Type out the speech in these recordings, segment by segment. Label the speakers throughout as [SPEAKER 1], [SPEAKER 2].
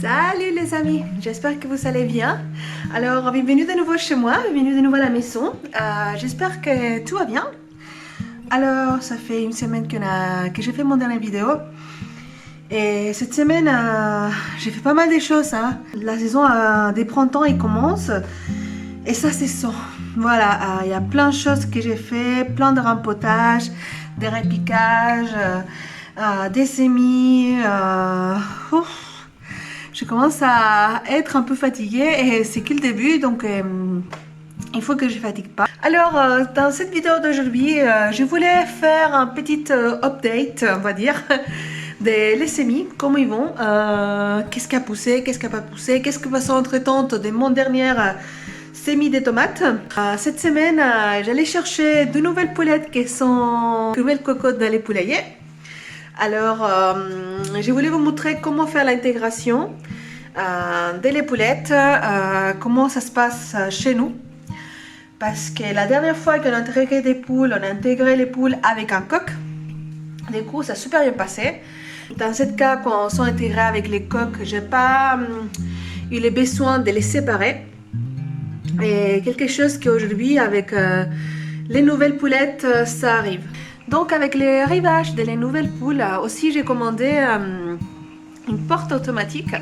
[SPEAKER 1] Salut les amis, j'espère que vous allez bien. Alors, bienvenue de nouveau chez moi, bienvenue de nouveau à la maison. J'espère que tout va bien. Alors, ça fait une semaine que j'ai fait mon dernière vidéo. Et cette semaine, j'ai fait pas mal de choses. La saison des printemps, il commence. Et ça, c'est ça. Voilà, il y a plein de choses que j'ai fait, plein de rempotages, des répiquages, des semis. Je commence à être un peu fatiguée et c'est que le début, donc il faut que je ne fatigue pas. Alors, dans cette vidéo d'aujourd'hui, je voulais faire un petit update, on va dire, des semis, comment ils vont, qu'est-ce qui a poussé, qu'est-ce qui n'a pas poussé, qu'est-ce qui passe entre-temps de mon dernier semis de tomates. Cette semaine, j'allais chercher de nouvelles poulettes qui sont nouvelles cocottes dans les poulaillers. Alors, je voulais vous montrer comment faire l'intégration des poulettes, comment ça se passe chez nous. Parce que la dernière fois qu'on a intégré des poules, on a intégré les poules avec un coq. Du coup, ça a super bien passé. Dans ce cas, quand on s'est intégré avec les coqs, j'ai pas eu le besoin de les séparer. Et quelque chose qu'aujourd'hui, avec les nouvelles poulettes, ça arrive. Donc avec les arrivages de les nouvelles poules, aussi j'ai commandé une porte automatique.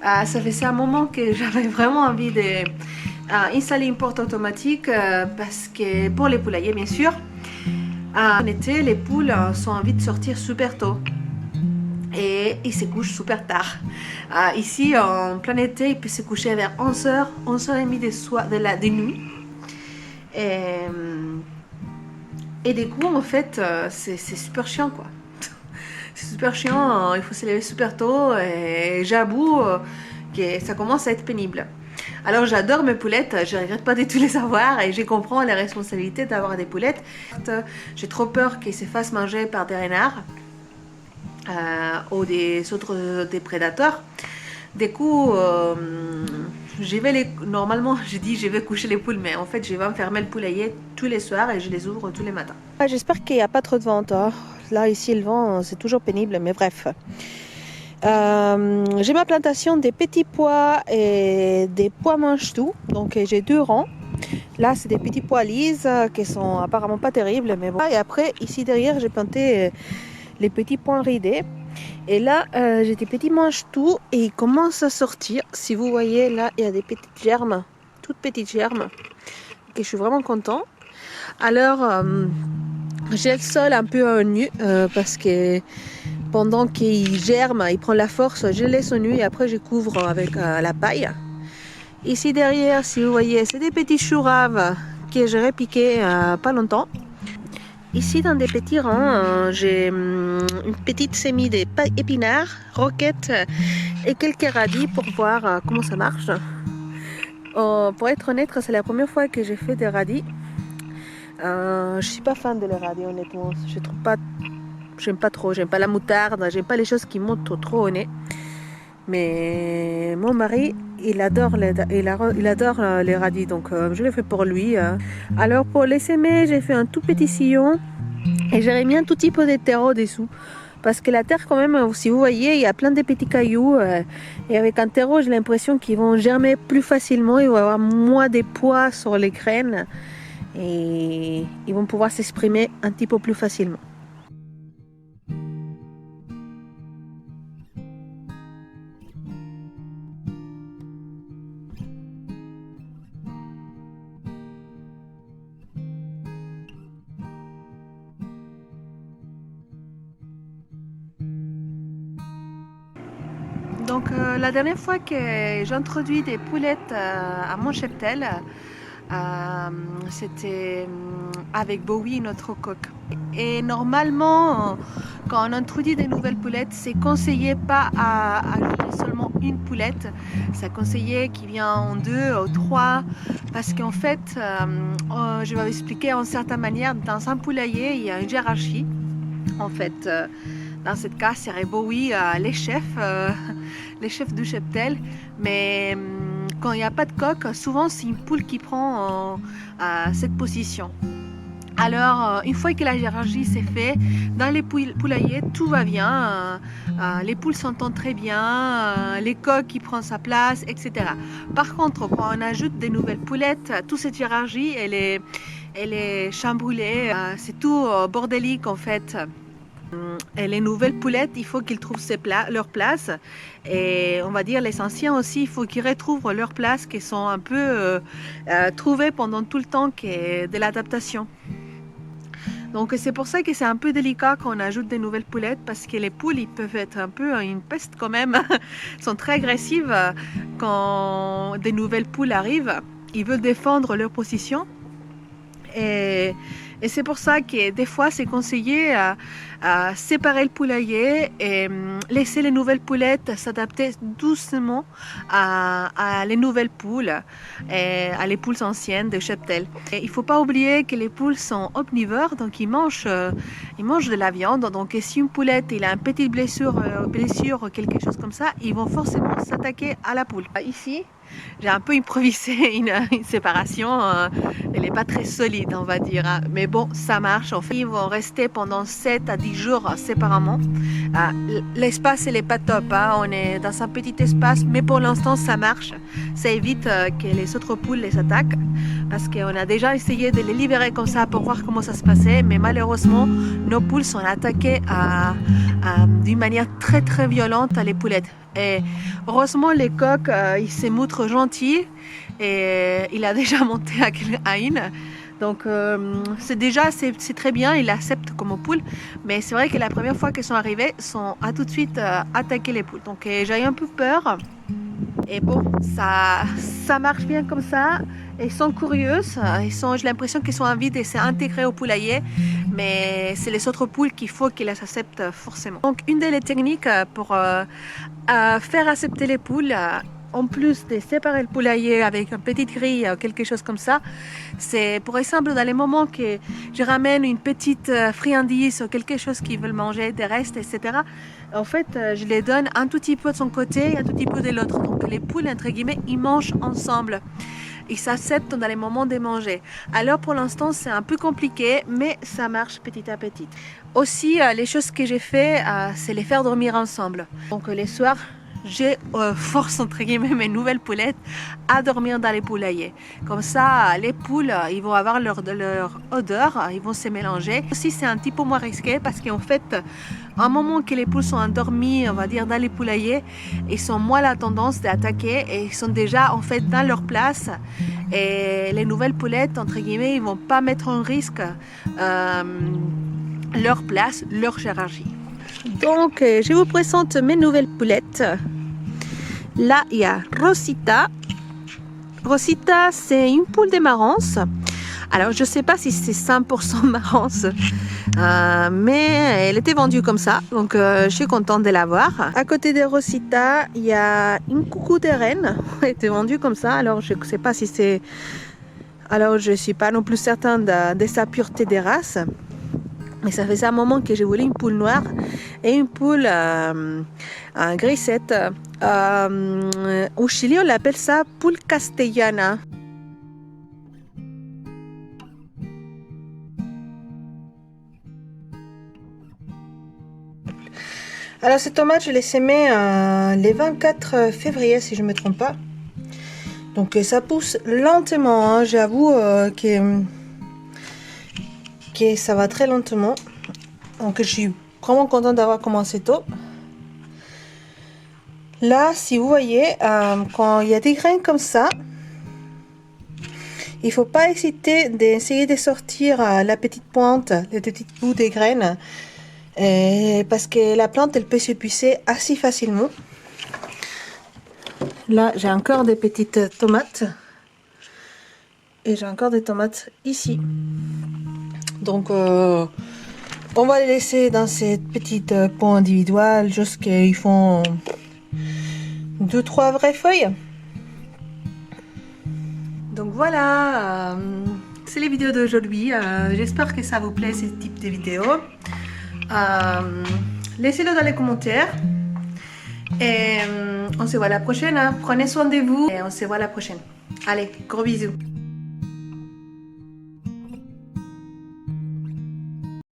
[SPEAKER 1] Ça faisait un moment que j'avais vraiment envie d'installer une porte automatique parce que pour les poulaillers bien sûr, en été les poules ont envie de sortir super tôt et ils se couchent super tard. Ici en plein été, ils peuvent se coucher vers 11h, 11h30 de nuit. Et du coup, en fait, c'est super chiant, quoi. C'est super chiant, il faut se lever super tôt et j'avoue que ça commence à être pénible. Alors, j'adore mes poulettes, je ne regrette pas de tout les avoir et je comprends la responsabilité d'avoir des poulettes. J'ai trop peur qu'ils se fassent manger par des renards ou des autres des prédateurs. Du coup, normalement, je dis je vais coucher les poules, mais en fait, je vais enfermer le poulailler tous les soirs et je les ouvre tous les matins. J'espère qu'il n'y a pas trop de vent. Là, ici, le vent, c'est toujours pénible, mais bref. J'ai ma plantation des petits pois et des pois mange-tout. Donc, j'ai 2 rangs. Là, c'est des petits pois lises qui sont apparemment pas terribles, mais bon. Et après, ici derrière, j'ai planté les petits pois ridés. Et là, j'ai des petits mange-tout et ils commencent à sortir. Si vous voyez, là, il y a des petites germes, toutes petites germes. Et je suis vraiment content. Alors, j'ai le sol un peu nu parce que pendant qu'il germe, il prend la force, je laisse au nu et après je couvre avec la paille. Ici derrière, si vous voyez, c'est des petits choux raves que j'ai repiqués pas longtemps. Ici, dans des petits rangs, j'ai une petite semis d'épinards, roquettes et quelques radis pour voir comment ça marche. Pour être honnête, c'est la première fois que j'ai fait des radis. Je suis pas fan de les radis, honnêtement. J'aime pas trop, j'aime pas la moutarde, j'aime pas les choses qui montent trop au nez. Mais mon mari, il adore les radis, donc je le fais pour lui. Alors pour les semer, j'ai fait un tout petit sillon et j'ai mis un tout petit peu de terre au-dessous. Parce que la terre quand même, si vous voyez, il y a plein de petits cailloux. Et avec un terreau, j'ai l'impression qu'ils vont germer plus facilement, ils vont avoir moins de poids sur les graines. Et ils vont pouvoir s'exprimer un petit peu plus facilement. Donc la dernière fois que j'ai introduit des poulettes à mon cheptel, c'était avec Bowie, notre coq. Et normalement, quand on introduit des nouvelles poulettes, c'est conseillé pas à ajouter seulement une poulette, c'est conseillé qu'il vienne en 2 ou 3, parce qu'en fait, je vais vous expliquer en certaine manière, dans un poulailler, il y a une hiérarchie. En fait, dans ce cas, c'est Bowie, les chefs du cheptel, mais quand il n'y a pas de coq, souvent c'est une poule qui prend cette position. Alors, une fois que la hiérarchie s'est faite, dans les poulaillers, tout va bien. Les poules s'entendent très bien, les coques qui prennent sa place, etc. Par contre, quand on ajoute des nouvelles poulettes, toute cette hiérarchie, elle est chamboulée. C'est tout bordélique en fait. Et les nouvelles poulettes, il faut qu'ils trouvent leur place. Et on va dire les anciens aussi, il faut qu'ils retrouvent leur place, qui sont un peu trouvées pendant tout le temps de l'adaptation. Donc c'est pour ça que c'est un peu délicat quand on ajoute des nouvelles poulettes, parce que les poules, ils peuvent être un peu une peste quand même. Ils sont très agressives quand des nouvelles poules arrivent. Ils veulent défendre leur position. Et c'est pour ça que des fois c'est conseillé à séparer le poulailler et laisser les nouvelles poulettes s'adapter doucement à les nouvelles poules et à les poules anciennes de cheptel. Et il ne faut pas oublier que les poules sont omnivores, donc ils mangent de la viande. Donc si une poulette il a une petite blessure ou quelque chose comme ça, ils vont forcément s'attaquer à la poule. Ici, j'ai un peu improvisé une séparation, elle n'est pas très solide on va dire, hein. Mais bon, ça marche. En fait, ils vont rester pendant 7 à 10 jours séparément. L'espace elle n'est pas top, hein. On est dans un petit espace, mais pour l'instant ça marche. Ça évite que les autres poules les attaquent, parce qu'on a déjà essayé de les libérer comme ça pour voir comment ça se passait, mais malheureusement nos poules sont attaquées d'une manière très très violente à les poulettes. Et heureusement les coqs ils se montrent gentils et il a déjà monté à une. Donc c'est très bien, il accepte comme poule, mais c'est vrai que la première fois qu'ils sont arrivés, ils ont tout de suite attaqué les poules. Donc j'ai un peu peur. Et bon, ça marche bien comme ça. Ils sont curieuses, j'ai l'impression qu'ils sont envie de s'intégrer au poulailler, mais c'est les autres poules qu'il faut qu'ils les acceptent forcément. Donc une des techniques pour faire accepter les poules, en plus de séparer le poulailler avec une petite grille ou quelque chose comme ça, c'est pour exemple dans les moments que je ramène une petite friandise ou quelque chose qu'ils veulent manger, des restes, etc. En fait, je les donne un tout petit peu de son côté et un tout petit peu de l'autre. Donc les poules, entre guillemets, ils mangent ensemble. Ils s'acceptent dans les moments de manger. Alors pour l'instant, c'est un peu compliqué, mais ça marche petit à petit. Aussi, les choses que j'ai fait, c'est les faire dormir ensemble. Donc les soirs, je force entre guillemets mes nouvelles poulettes à dormir dans les poulaillers. Comme ça, les poules, ils vont avoir leur odeur, ils vont se mélanger. Aussi, c'est un petit peu moins risqué parce qu'en fait, à un moment que les poules sont endormies, on va dire dans les poulaillers, ils sont moins la tendance d'attaquer et ils sont déjà en fait dans leur place. Et les nouvelles poulettes, entre guillemets, ils vont pas mettre en risque leur place, leur hiérarchie. Donc, je vous présente mes nouvelles poulettes. Là, il y a Rosita. Rosita, c'est une poule de marrance. Alors, je ne sais pas si c'est 100% marrance, mais elle était vendue comme ça. Donc, je suis contente de l'avoir. À côté de Rosita, il y a une coucou de reine. Elle était vendue comme ça. Alors, je ne sais pas si c'est... Alors, je ne suis pas non plus certaine de sa pureté des races. Mais ça faisait un moment que je voulais une poule noire et une poule grisette. Au Chili, on l'appelle ça poule castellana. Alors ces tomates, je les semais le 24 février, si je ne me trompe pas. Donc ça pousse lentement, hein. J'avoue que ça va très lentement. Donc je suis vraiment contente d'avoir commencé tôt. Là, si vous voyez, quand il y a des graines comme ça, il ne faut pas hésiter d'essayer de sortir la petite pointe, les petites bouts des graines, parce que la plante, elle peut s'épuiser assez facilement. Là, j'ai encore des petites tomates. Et j'ai encore des tomates ici. Donc, on va les laisser dans ces petites pots individuels jusqu'à ils font 2-3 vraies feuilles. Donc voilà, c'est les vidéos d'aujourd'hui. J'espère que ça vous plaît, ce type de vidéos. Laissez-le dans les commentaires. Et on se voit la prochaine. Hein. Prenez soin de vous et on se voit la prochaine. Allez, gros bisous.